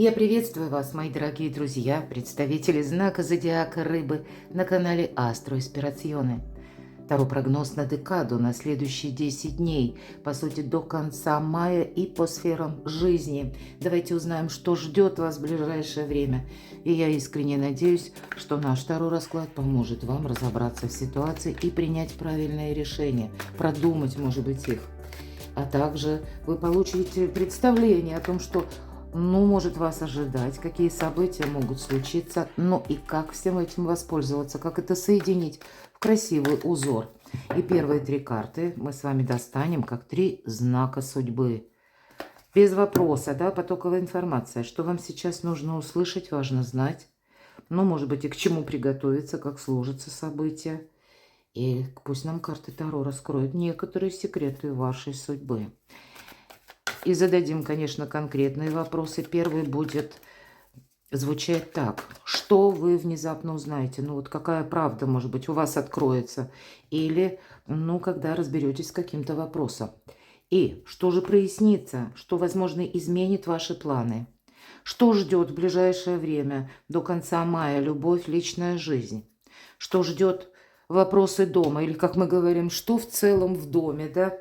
Я приветствую вас, мои дорогие друзья, представители знака зодиака Рыбы на канале Астро Испирационе. Таро прогноз на декаду на следующие 10 дней, по сути, до конца мая и по сферам жизни. Давайте узнаем, что ждет вас в ближайшее время. И я искренне надеюсь, что наш Таро расклад поможет вам разобраться в ситуации и принять правильное решение, продумать, может быть, их. А также вы получите представление о том, что может вас ожидать, какие события могут случиться, и как всем этим воспользоваться, как это соединить в красивый узор. И первые 3 карты мы с вами достанем как 3 знака судьбы. Без вопроса, да, потоковая информация. Что вам сейчас нужно услышать, важно знать. Может быть, и к чему приготовиться, как сложатся события. И пусть нам карты Таро раскроют некоторые секреты вашей судьбы. И зададим, конечно, конкретные вопросы. Первый будет звучать так. Что вы внезапно узнаете? Какая правда, может быть, у вас откроется? Или, когда разберетесь с каким-то вопросом. И что же прояснится? Что, возможно, изменит ваши планы? Что ждет в ближайшее время, до конца мая? Любовь, личная жизнь. Что ждет вопросы дома? Или, как мы говорим, что в целом в доме, да?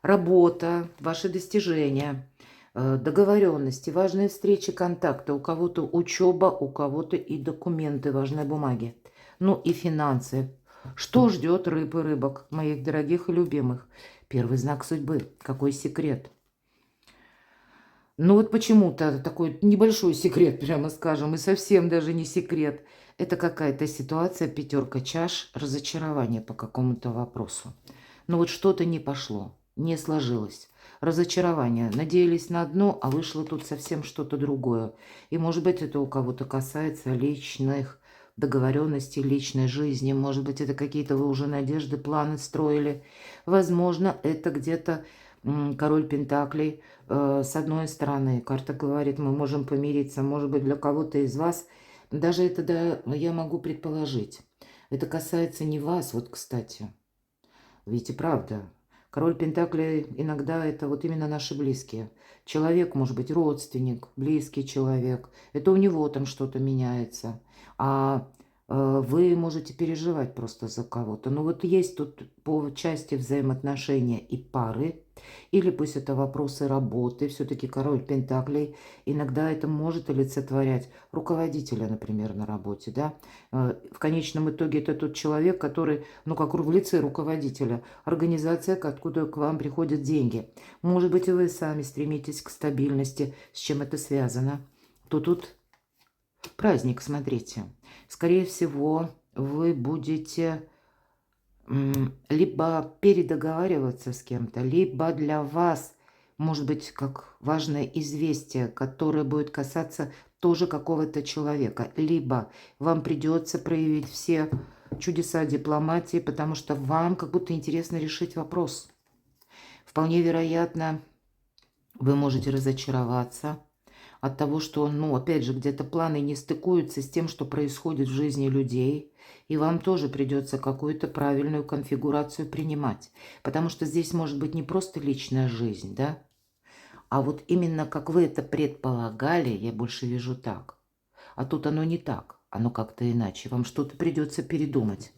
Работа, ваши достижения, договоренности, важные встречи, контакты. У кого-то учеба, у кого-то и документы, важные бумаги. И финансы. Что ждет рыб и рыбок, моих дорогих и любимых? Первый знак судьбы. Какой секрет? Почему-то такой небольшой секрет, прямо скажем, и совсем даже не секрет. Это какая-то ситуация, 5 чаш, разочарование по какому-то вопросу. Что-то не пошло. Не сложилось. Разочарование. Надеялись на одно, а вышло тут совсем что-то другое. И, может быть, это у кого-то касается личных договоренностей, личной жизни. Может быть, это какие-то вы уже надежды, планы строили. Возможно, это где-то король Пентаклей. С одной стороны, карта говорит, мы можем помириться. Может быть, для кого-то из вас, даже это, да, я могу предположить. Это касается не вас, кстати. Видите, правда. Король Пентаклей иногда это именно наши близкие. Человек, может быть, родственник, близкий человек. Это у него там что-то меняется. А вы можете переживать просто за кого-то. Есть тут по части взаимоотношения и пары, или пусть это вопросы работы. Все-таки король Пентаклей иногда это может олицетворять руководителя, например, на работе. Да? В конечном итоге это тот человек, который, как в лице руководителя, организация, откуда к вам приходят деньги. Может быть, и вы сами стремитесь к стабильности. С чем это связано? Тут праздник, смотрите. Скорее всего, вы будете либо передоговариваться с кем-то, либо для вас, может быть, как важное известие, которое будет касаться тоже какого-то человека. Либо вам придется проявить все чудеса дипломатии, потому что вам как будто интересно решить вопрос. Вполне вероятно, вы можете разочароваться от того, что, опять же, где-то планы не стыкуются с тем, что происходит в жизни людей, и вам тоже придется какую-то правильную конфигурацию принимать. Потому что здесь может быть не просто личная жизнь, да, а именно как вы это предполагали, я больше вижу так. А тут оно не так, оно как-то иначе. Вам что-то придется передумать.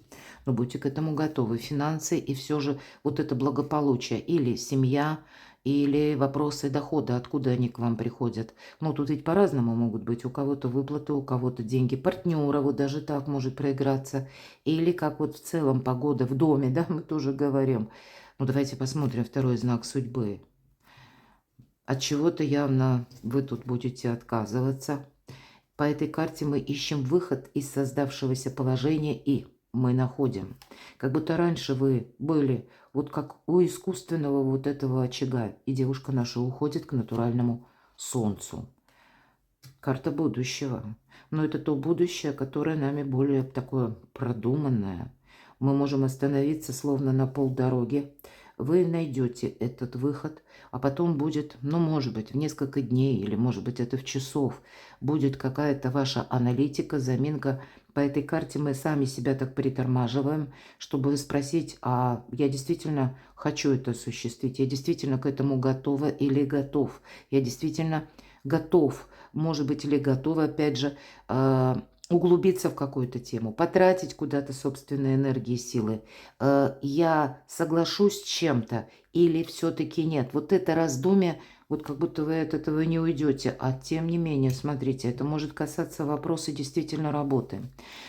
Но будьте к этому готовы. Финансы и все же это благополучие. Или семья, или вопросы дохода, откуда они к вам приходят. Тут ведь по-разному могут быть. У кого-то выплаты, у кого-то деньги партнера, даже так может проиграться. Или как в целом погода в доме, да, мы тоже говорим. Давайте посмотрим второй знак судьбы. От чего-то явно вы тут будете отказываться. По этой карте мы ищем выход из создавшегося положения, и мы находим. Как будто раньше вы были как у искусственного этого очага, и девушка наша уходит к натуральному солнцу. Карта будущего. Но это то будущее, которое нами более такое продуманное. Мы можем остановиться словно на полдороги. Вы найдете этот выход, а потом будет, может быть, в несколько дней, или, может быть, это в часов, будет какая-то ваша аналитика, заминка. По этой карте мы сами себя так притормаживаем, чтобы спросить, а я действительно хочу это осуществить, я действительно к этому готова или готов, я действительно готов может быть, или готовы, опять же, углубиться в какую-то тему, потратить куда-то собственные энергии и силы. Я соглашусь с чем-то или все-таки нет. Вот это раздумье, вот как будто вы от этого не уйдете. А тем не менее, смотрите, это может касаться вопроса действительно работы.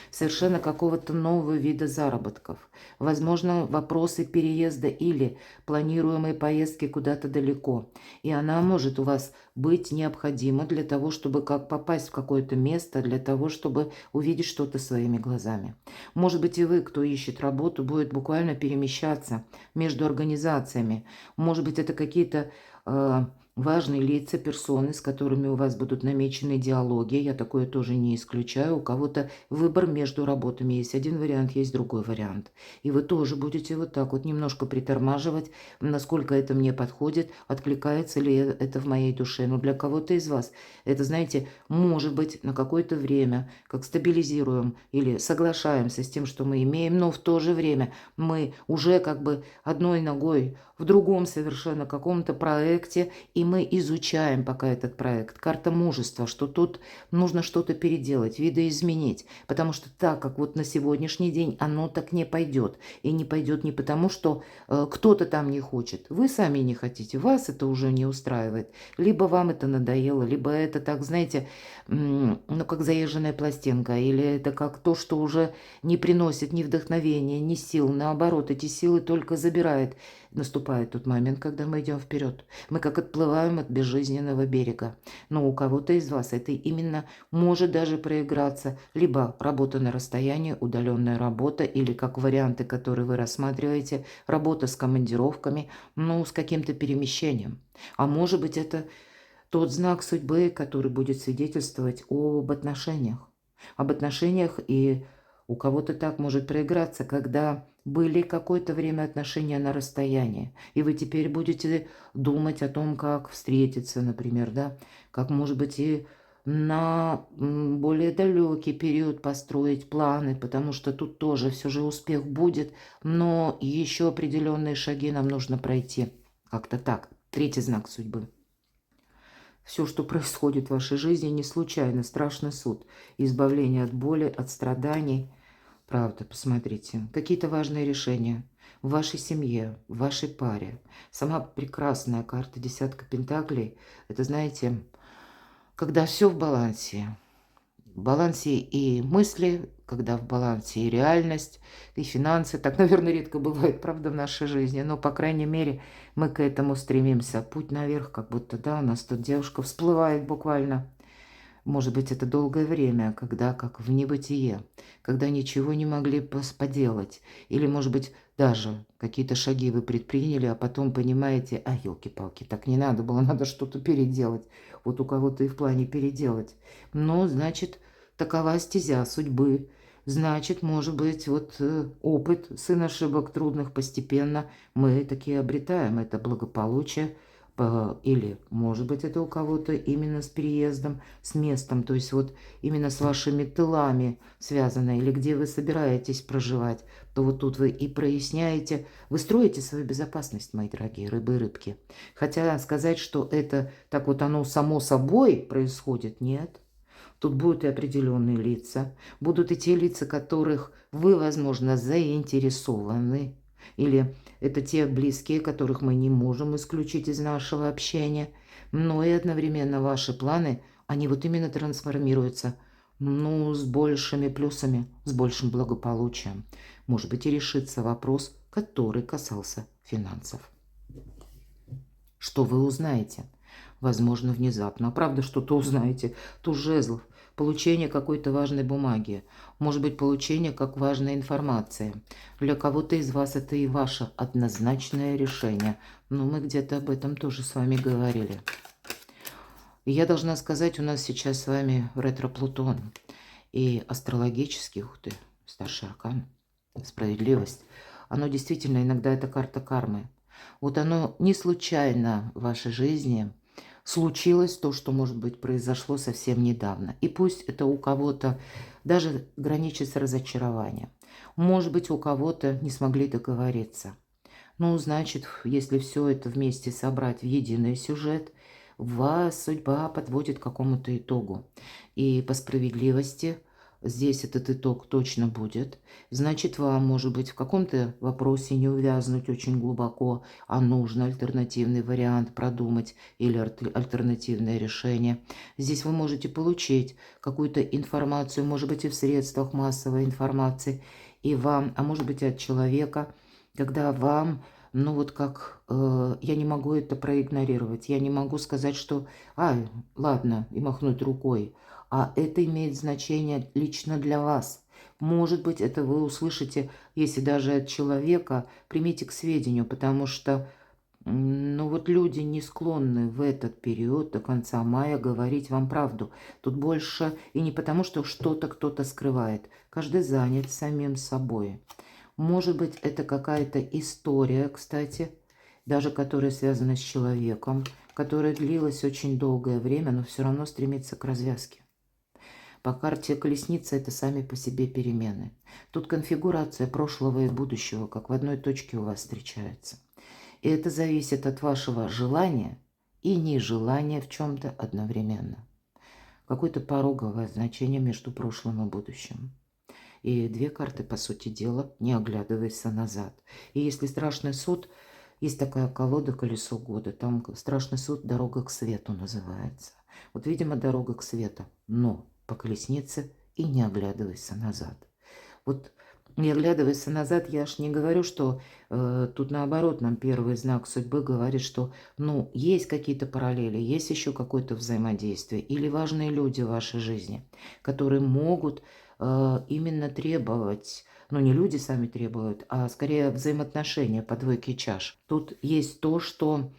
Совершенно какого-то нового вида заработков. Возможно, вопросы переезда или планируемые поездки куда-то далеко. И она может у вас быть необходима для того, чтобы как попасть в какое-то место, для того, чтобы увидеть что-то своими глазами. Может быть, и вы, кто ищет работу, будет буквально перемещаться между организациями. Может быть, это какие-то важные лица, персоны, с которыми у вас будут намечены диалоги. Я такое тоже не исключаю. У кого-то выбор между работами. Есть один вариант, есть другой вариант. И вы тоже будете вот так вот немножко притормаживать, насколько это мне подходит, откликается ли это в моей душе. Но для кого-то из вас это, знаете, может быть на какое-то время, как стабилизируем или соглашаемся с тем, что мы имеем, но в то же время мы уже как бы одной ногой в другом совершенно каком-то проекте, и мы изучаем пока этот проект. Карта мужества, что тут нужно что-то переделать, видоизменить, потому что так, как вот на сегодняшний день, оно так не пойдет. И не пойдет не потому, что кто-то там не хочет, вы сами не хотите, вас это уже не устраивает, либо вам это надоело, либо это так, знаете, ну как заезженная пластинка, или это как то, что уже не приносит ни вдохновения, ни сил, наоборот, эти силы только забирает. Наступает тот момент, когда мы идем вперед. Мы как отплываем от безжизненного берега. Но у кого-то из вас это именно может даже проиграться. Либо работа на расстоянии, удаленная работа, или как варианты, которые вы рассматриваете, работа с командировками, ну, с каким-то перемещением. А может быть, это тот знак судьбы, который будет свидетельствовать об отношениях. Об отношениях, и у кого-то так может проиграться, когда были какое-то время отношения на расстоянии, и вы теперь будете думать о том, как встретиться, например, да, как, может быть, и на более далекий период построить планы, потому что тут тоже все же успех будет, но еще определенные шаги нам нужно пройти. Как-то так. Третий знак судьбы. Все, что происходит в вашей жизни, не случайно. Страшный суд. Избавление от боли, от страданий. Правда, посмотрите. Какие-то важные решения в вашей семье, в вашей паре. Сама прекрасная карта десятка пентаклей. Это, знаете, когда все в балансе. В балансе и мысли, когда в балансе и реальность, и финансы. Так, наверное, редко бывает, правда, в нашей жизни. Но, по крайней мере, мы к этому стремимся. Путь наверх, как будто, да, у нас тут девушка всплывает буквально. Может быть, это долгое время, когда как в небытие, когда ничего не могли поделать. Или, может быть, даже какие-то шаги вы предприняли, а потом понимаете, а, елки-палки, так не надо было, надо что-то переделать. Вот у кого-то и в плане переделать. Но, значит, такова стезя судьбы. Значит, может быть, вот опыт, сын ошибок трудных постепенно мы такие обретаем. Это благополучие, или, может быть, это у кого-то именно с переездом, с местом, то есть вот именно с вашими тылами связано, или где вы собираетесь проживать, то вот тут вы и проясняете, вы строите свою безопасность, мои дорогие рыбы и рыбки. Хотя сказать, что это так вот оно само собой происходит, нет. Тут будут и определенные лица, будут и те лица, которых вы, возможно, заинтересованы, или это те близкие, которых мы не можем исключить из нашего общения, но и одновременно ваши планы, они вот именно трансформируются, ну, с большими плюсами, с большим благополучием. Может быть, и решится вопрос, который касался финансов. Что вы узнаете? Возможно, внезапно. А правда, что-то узнаете. Туз жезлов. Получение какой-то важной бумаги. Может быть, получение как важной информации. Для кого-то из вас это и ваше однозначное решение. Но мы где-то об этом тоже с вами говорили. И я должна сказать, у нас сейчас с вами ретро-Плутон. И астрологический, ух ты, старший аркан, справедливость. Оно действительно, иногда это карта кармы. Вот оно не случайно в вашей жизни случилось то, что, может быть, произошло совсем недавно. И пусть это у кого-то даже граничит с разочарованием. Может быть, у кого-то не смогли договориться. Ну, значит, если все это вместе собрать в единый сюжет, вас судьба подводит к какому-то итогу. И по справедливости здесь этот итог точно будет. Значит, вам, может быть, в каком-то вопросе не увязнуть очень глубоко, а нужно альтернативный вариант продумать или альтернативное решение. Здесь вы можете получить какую-то информацию, может быть, и в средствах массовой информации, и вам, а может быть, от человека, когда вам, ну вот как, я не могу это проигнорировать, я не могу сказать, что, ладно, и махнуть рукой, а это имеет значение лично для вас. Может быть, это вы услышите, если даже от человека, примите к сведению, потому что, ну вот люди не склонны в этот период до конца мая говорить вам правду. Тут больше и не потому, что что-то кто-то скрывает. Каждый занят самим собой. Может быть, это какая-то история, кстати, даже которая связана с человеком, которая длилась очень долгое время, но все равно стремится к развязке. По карте колесница это сами по себе перемены. Тут конфигурация прошлого и будущего, как в одной точке у вас встречаются. И это зависит от вашего желания и нежелания в чем-то одновременно. Какое-то пороговое значение между прошлым и будущим. И две карты, по сути дела, не оглядывайся назад. И если страшный суд, есть такая колода «Колесо года», там страшный суд «Дорога к свету» называется. Вот, видимо, дорога к свету, но по колеснице и не оглядывайся назад. Вот не оглядывайся назад, я ж не говорю, что тут наоборот нам первый знак судьбы говорит, что ну есть какие-то параллели, есть еще какое-то взаимодействие или важные люди в вашей жизни, которые могут именно требовать, ну не люди сами требуют, а скорее взаимоотношения по двойке чаш. Тут есть то, что,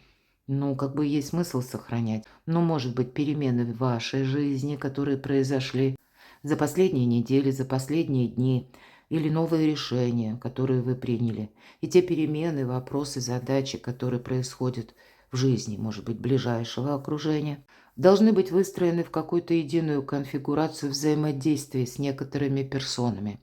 ну как бы есть смысл сохранять. Но может быть перемены в вашей жизни, которые произошли за последние недели, за последние дни, или новые решения, которые вы приняли. И те перемены, вопросы, задачи, которые происходят в жизни, может быть, ближайшего окружения, должны быть выстроены в какую-то единую конфигурацию взаимодействия с некоторыми персонами.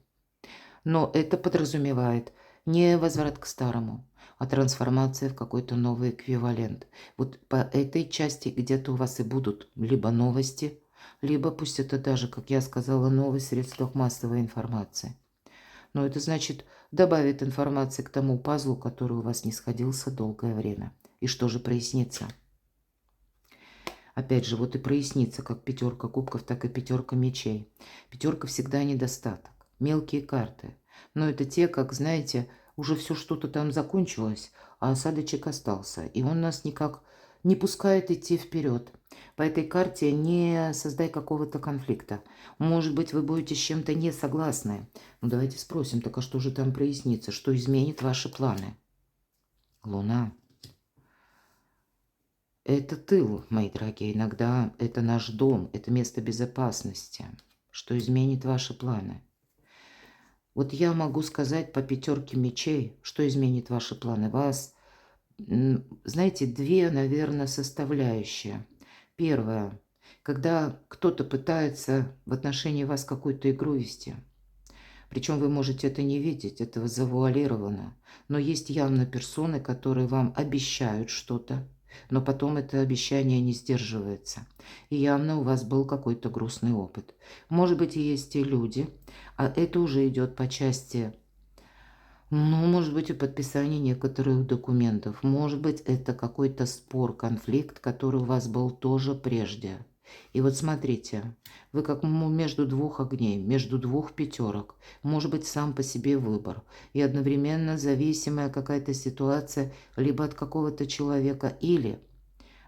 Но это подразумевает не возврат к старому, а трансформация в какой-то новый эквивалент. Вот по этой части где-то у вас и будут либо новости, либо пусть это даже, как я сказала, новые средства массовой информации. Но это значит добавит информации к тому пазлу, который у вас не сходился долгое время. И что же прояснится? Опять же, вот и прояснится как пятерка кубков, так и пятерка мечей. Пятерка всегда недостаток. Мелкие карты. Но это те, как, знаете, уже все что-то там закончилось, а осадочек остался. И он нас никак не пускает идти вперед. По этой карте не создай какого-то конфликта. Может быть, вы будете с чем-то не согласны. Ну, давайте спросим, так а что же там прояснится? Что изменит ваши планы? Луна. Это тыл, мои дорогие. Иногда это наш дом, это место безопасности. Что изменит ваши планы? Вот я могу сказать по пятерке мечей, что изменит ваши планы. Вас, знаете, две, наверное, составляющие. Первое, когда кто-то пытается в отношении вас какую-то игру вести. Причем вы можете это не видеть, это завуалировано. Но есть явно персоны, которые вам обещают что-то, но потом это обещание не сдерживается. И явно у вас был какой-то грустный опыт. Может быть, и есть и люди, а это уже идет по части, ну, может быть, и подписание некоторых документов. Может быть, это какой-то спор, конфликт, который у вас был тоже прежде. И вот смотрите, вы как между двух огней, между двух пятерок. Может быть, сам по себе выбор. И одновременно зависимая какая-то ситуация либо от какого-то человека, или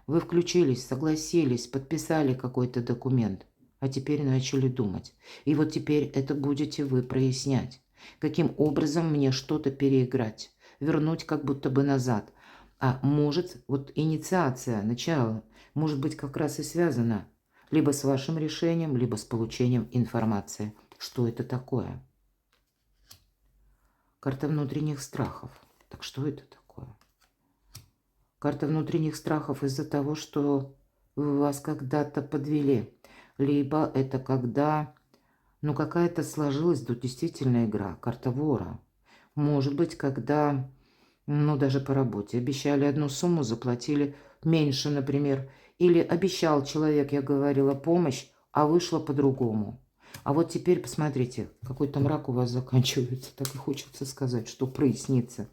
вы включились, согласились, подписали какой-то документ, а теперь начали думать. И вот теперь это будете вы прояснять. Каким образом мне что-то переиграть, вернуть как будто бы назад. А может, вот инициация, начало, может быть как раз и связана либо с вашим решением, либо с получением информации. Что это такое? Карта внутренних страхов. Так что это такое? Карта внутренних страхов из-за того, что вас когда-то подвели. Либо это когда, ну, какая-то сложилась тут действительно игра. Карта вора. Может быть, когда, ну, даже по работе обещали одну сумму, заплатили меньше, например. Или обещал человек, я говорила, помощь, а вышло по-другому. А вот теперь посмотрите, какой-то мрак у вас заканчивается. Так и хочется сказать, что прояснится.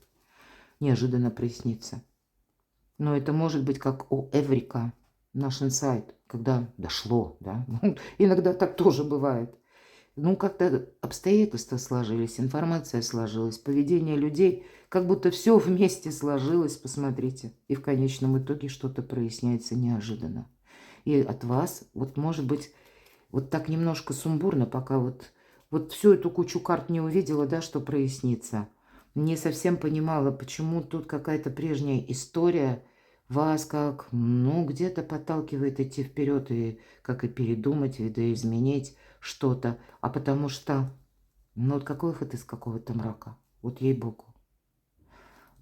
Неожиданно прояснится. Но это может быть как у Эврика, наш инсайт, когда дошло, да. Иногда так тоже бывает. Ну, как-то обстоятельства сложились, информация сложилась, поведение людей, как будто все вместе сложилось, посмотрите. И в конечном итоге что-то проясняется неожиданно. И от вас, вот может быть, вот так немножко сумбурно, пока вот всю эту кучу карт не увидела, да, что прояснится. Не совсем понимала, почему тут какая-то прежняя история вас как, ну, где-то подталкивает идти вперед и как и передумать, видоизменить что-то. А потому что, ну, вот какой выход из какого-то мрака? Вот ей-богу.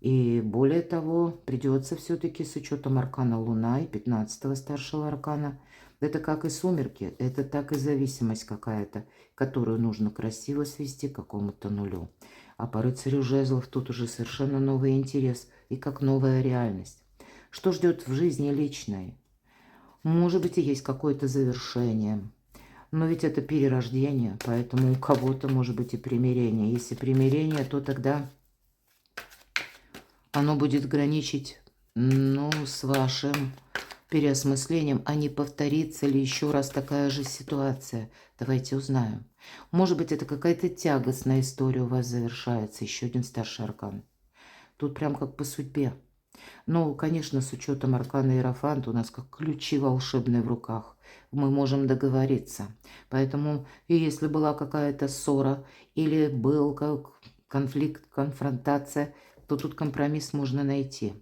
И более того, придется все-таки с учетом аркана Луна и 15-го старшего аркана. Это как и сумерки, это так и зависимость какая-то, которую нужно красиво свести к какому-то нулю. А по рыцарю жезлов тут уже совершенно новый интерес и как новая реальность. Что ждет в жизни личной? Может быть, и есть какое-то завершение. Но ведь это перерождение, поэтому у кого-то может быть и примирение. Если примирение, то тогда оно будет граничить, ну, с вашим переосмыслением, а не повторится ли еще раз такая же ситуация. Давайте узнаем. Может быть, это какая-то тягостная история у вас завершается. Еще один старший аркан. Тут прям как по судьбе. Ну, конечно, с учетом аркана Иерофант у нас как ключи волшебные в руках. Мы можем договориться. Поэтому и если была какая-то ссора или был как конфликт, конфронтация, то тут компромисс можно найти.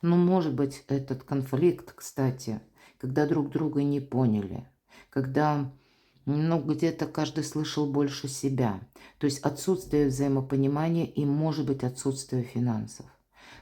Но, может быть, этот конфликт, кстати, когда друг друга не поняли, когда, ну, где-то каждый слышал больше себя. То есть отсутствие взаимопонимания и, может быть, отсутствие финансов.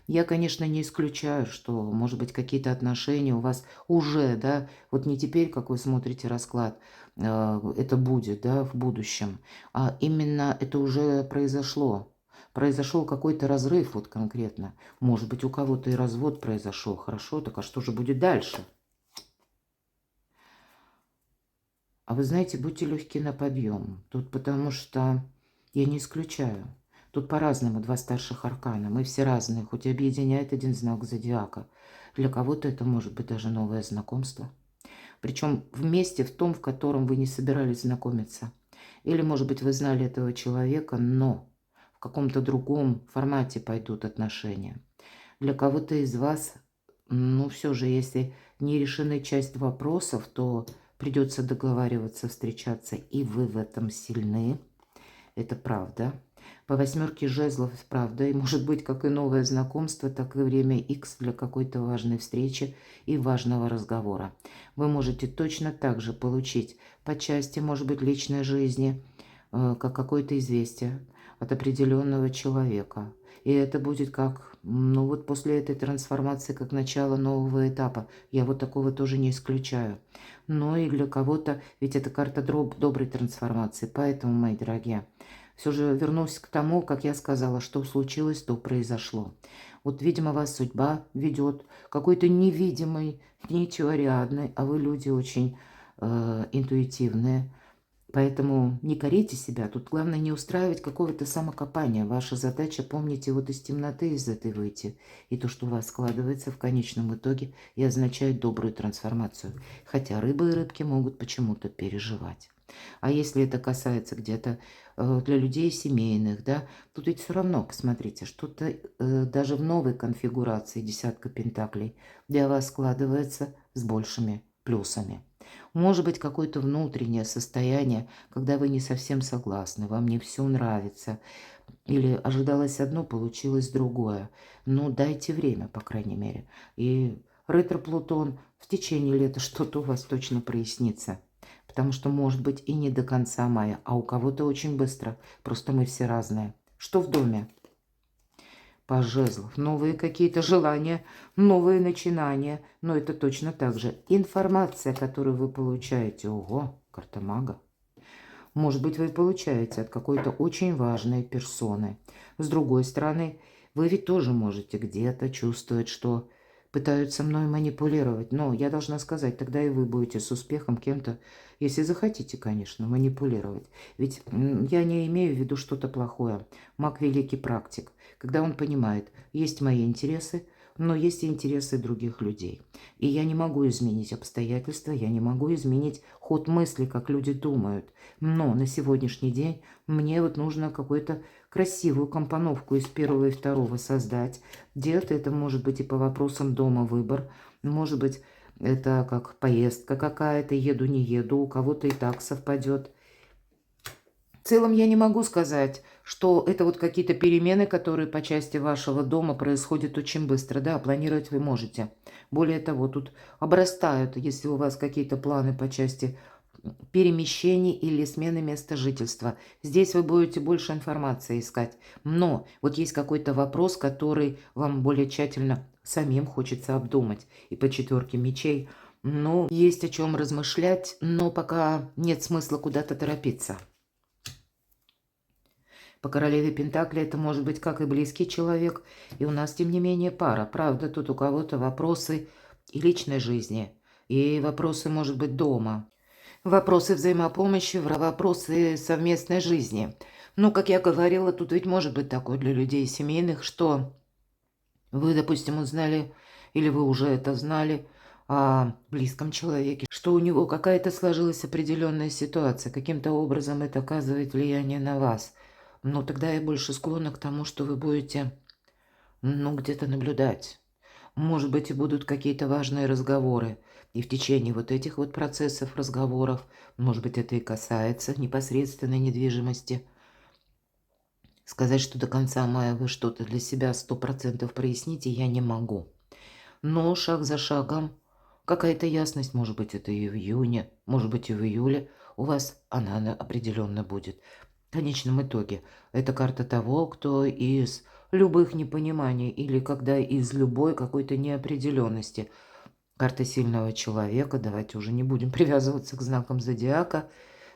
Я, конечно, не исключаю, что, может быть, какие-то отношения у вас уже, да, вот не теперь, как вы смотрите расклад, это будет, да, в будущем, а именно это уже произошло. Произошел какой-то разрыв вот конкретно. Может быть, у кого-то и развод произошел. Хорошо, так а что же будет дальше? А вы знаете, будьте легки на подъем. Тут потому что я не исключаю. Тут по-разному два старших аркана. Мы все разные, хоть и объединяет один знак зодиака. Для кого-то это может быть даже новое знакомство. Причем в месте, в том, в котором вы не собирались знакомиться. Или, может быть, вы знали этого человека, но в каком-то другом формате пойдут отношения. Для кого-то из вас, ну, все же, если не решены часть вопросов, то придется договариваться, встречаться, и вы в этом сильны. Это правда. По восьмерке жезлов, правда, и может быть как и новое знакомство, так и время X для какой-то важной встречи и важного разговора. Вы можете точно так же получить по части, может быть, личной жизни, как какое-то известие от определенного человека. И это будет как, ну вот после этой трансформации, как начало нового этапа. Я вот такого тоже не исключаю. Но и для кого-то, ведь это карта доброй трансформации. Поэтому, мои дорогие, все же вернусь к тому, как я сказала, что случилось, то произошло. Вот, видимо, вас судьба ведет какой-то невидимой нитью Ариадны, а вы люди очень интуитивные. Поэтому не корите себя. Тут главное не устраивать какого-то самокопания. Ваша задача, помните, вот из темноты из этой выйти. И то, что у вас складывается в конечном итоге, и означает добрую трансформацию. Хотя рыбы и рыбки могут почему-то переживать. А если это касается где-то для людей семейных, да, тут ведь все равно, посмотрите, что-то даже в новой конфигурации десятка пентаклей для вас складывается с большими плюсами. Может быть, какое-то внутреннее состояние, когда вы не совсем согласны, вам не все нравится, или ожидалось одно, получилось другое. Ну, дайте время, по крайней мере. И ретро-Плутон в течение лета что-то у вас точно прояснится. Потому что, может быть, и не до конца мая, а у кого-то очень быстро. Просто мы все разные. Что в доме? Паж жезлов. Новые какие-то желания, новые начинания. Но это точно так же. Информация, которую вы получаете. Ого, карта мага. Может быть, вы получаете от какой-то очень важной персоны. С другой стороны, вы ведь тоже можете где-то чувствовать, что пытаются мной манипулировать. Но я должна сказать, тогда и вы будете с успехом кем-то, если захотите, конечно, манипулировать. Ведь я не имею в виду что-то плохое. Маг великий практик, когда он понимает, есть мои интересы, но есть и интересы других людей. И я не могу изменить обстоятельства, я не могу изменить ход мысли, как люди думают. Но на сегодняшний день мне вот нужно какую-то красивую компоновку из первого и второго создать. Делать это может быть и по вопросам дома выбор, может быть это как поездка какая-то, еду, не еду, у кого-то и так совпадет. В целом я не могу сказать, что это вот какие-то перемены, которые по части вашего дома происходят очень быстро. Да, планировать вы можете. Более того, тут обрастают, если у вас какие-то планы по части перемещений или смены места жительства. Здесь вы будете больше информации искать. Но вот есть какой-то вопрос, который вам более тщательно самим хочется обдумать. И по четверке мечей, ну, есть о чем размышлять, но пока нет смысла куда-то торопиться. По королеве Пентакли это может быть как и близкий человек, и у нас, тем не менее, пара. Правда, тут у кого-то вопросы и личной жизни, и вопросы, может быть, дома. Вопросы взаимопомощи, вопросы совместной жизни. Ну, как я говорила, тут ведь может быть такое для людей семейных, что вы, допустим, узнали, или вы уже это знали о близком человеке, что у него какая-то сложилась определенная ситуация, каким-то образом это оказывает влияние на вас. Но тогда я больше склонна к тому, что вы будете, ну, где-то наблюдать. Может быть, и будут какие-то важные разговоры. И в течение вот этих вот процессов, разговоров, может быть, это и касается непосредственной недвижимости. Сказать, что до конца мая вы что-то для себя 100% проясните, я не могу. Но шаг за шагом какая-то ясность, может быть, это и в июне, может быть, и в июле, у вас она определенно будет. В конечном итоге, это карта того, кто из любых непониманий или когда из любой какой-то неопределенности. Карта сильного человека, давайте уже не будем привязываться к знакам зодиака,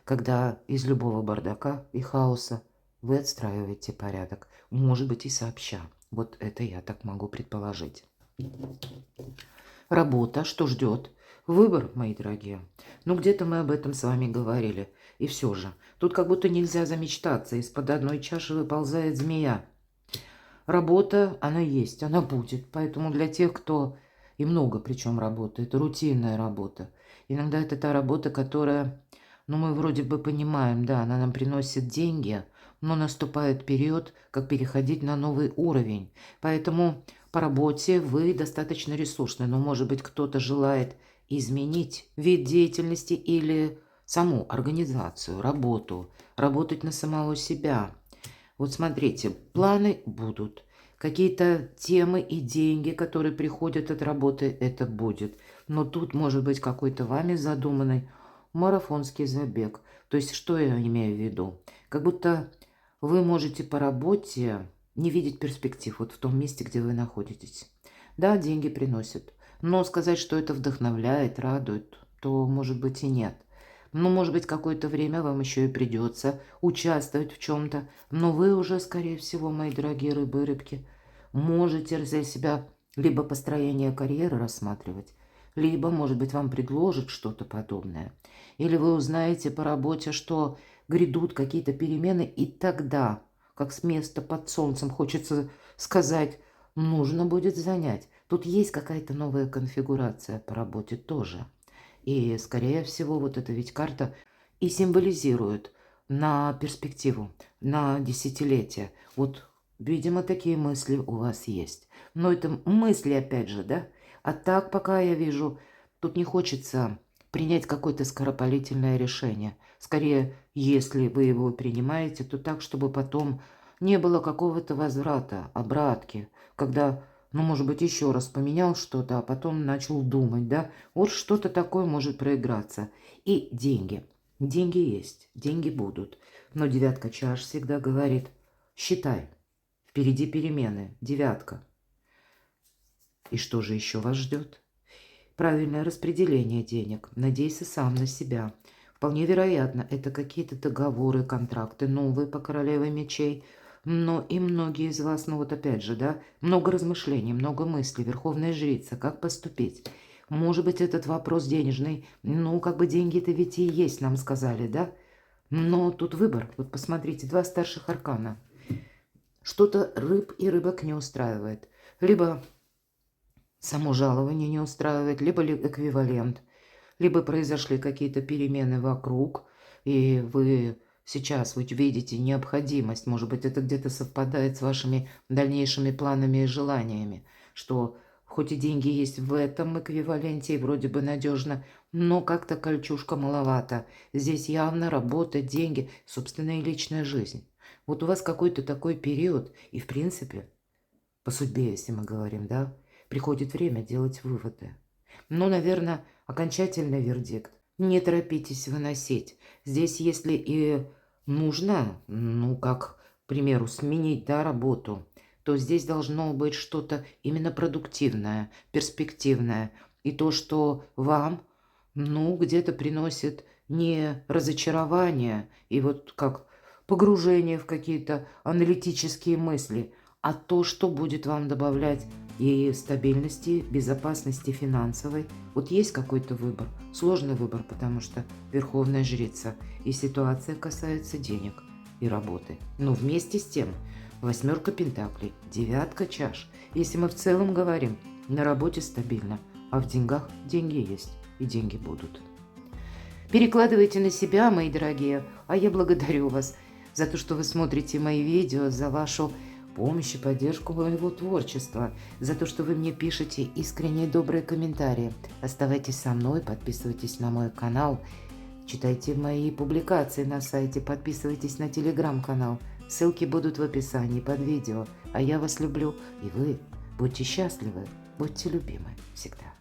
когда из любого бардака и хаоса вы отстраиваете порядок, может быть и сообща. Вот это я так могу предположить. Работа, что ждет? Выбор, мои дорогие. Ну, где-то мы об этом с вами говорили. И все же, тут как будто нельзя замечтаться. Из-под одной чаши выползает змея. Работа, она есть, она будет. Поэтому для тех, кто и много причем работает, рутинная работа. Иногда это та работа, которая, ну, мы вроде бы понимаем, да, она нам приносит деньги, но наступает период, как переходить на новый уровень. Поэтому по работе вы достаточно ресурсны, но, может быть, кто-то желает изменить вид деятельности или саму организацию, работу, работать на самого себя. Вот смотрите, планы будут. Какие-то темы и деньги, которые приходят от работы, это будет. Но тут может быть какой-то вами задуманный марафонский забег. То есть, что я имею в виду? Как будто вы можете по работе не видеть перспектив вот в том месте, где вы находитесь. Да, деньги приносят. Но сказать, что это вдохновляет, радует, то может быть и нет. Ну, может быть, какое-то время вам еще и придется участвовать в чем-то. Но вы уже, скорее всего, мои дорогие рыбы и рыбки, можете для себя либо построение карьеры рассматривать, либо, может быть, вам предложат что-то подобное. Или вы узнаете по работе, что грядут какие-то перемены, и тогда, как с места под солнцем, хочется сказать, нужно будет занять. Тут есть какая-то новая конфигурация по работе тоже. И, скорее всего, вот эта ведь карта и символизирует на перспективу, на десятилетие. Вот, видимо, такие мысли у вас есть. Но это мысли, опять же, да? А так, пока я вижу, тут не хочется принять какое-то скоропалительное решение. Скорее, если вы его принимаете, то так, чтобы потом не было какого-то возврата, обратки, когда, ну, может быть, еще раз поменял что-то, а потом начал думать, да, вот что-то такое может проиграться. И деньги. Деньги есть, деньги будут. Но девятка чаш всегда говорит, считай, впереди перемены, девятка. И что же еще вас ждет? Правильное распределение денег. Надейся сам на себя. Вполне вероятно, это какие-то договоры, контракты новые по королеве мечей. Но и многие из вас, ну вот опять же, да, много размышлений, много мыслей, Верховная Жрица, как поступить. Может быть, этот вопрос денежный, ну, как бы деньги-то ведь и есть, нам сказали, да? Но тут выбор. Вот посмотрите, два старших аркана. Что-то рыб и рыбок не устраивает. Либо само жалование не устраивает, либо эквивалент, либо произошли какие-то перемены вокруг, и вы сейчас вы видите необходимость, может быть, это где-то совпадает с вашими дальнейшими планами и желаниями, что хоть и деньги есть в этом эквиваленте, и вроде бы надежно, но как-то кольчушка маловато. Здесь явно работа, деньги, собственная и личная жизнь. Вот у вас какой-то такой период, и в принципе, по судьбе, если мы говорим, да, приходит время делать выводы. Ну, наверное, окончательный вердикт. Не торопитесь выносить. Здесь, если и нужно, ну, как, к примеру, сменить, да, работу, то здесь должно быть что-то именно продуктивное, перспективное. И то, что вам, ну, где-то приносит не разочарование и вот как погружение в какие-то аналитические мысли, а то, что будет вам добавлять и стабильности, безопасности финансовой. Вот есть какой-то выбор, сложный выбор, потому что Верховная Жрица, и ситуация касается денег и работы. Но вместе с тем, восьмерка пентаклей, девятка чаш. Если мы в целом говорим, на работе стабильно, а в деньгах деньги есть и деньги будут. Перекладывайте на себя, мои дорогие, а я благодарю вас за то, что вы смотрите мои видео, за вашу помощь и поддержку моего творчества, за то, что вы мне пишете искренние добрые комментарии. Оставайтесь со мной, подписывайтесь на мой канал, читайте мои публикации на сайте, подписывайтесь на телеграм-канал. Ссылки будут в описании под видео. А я вас люблю, и вы будьте счастливы, будьте любимы всегда.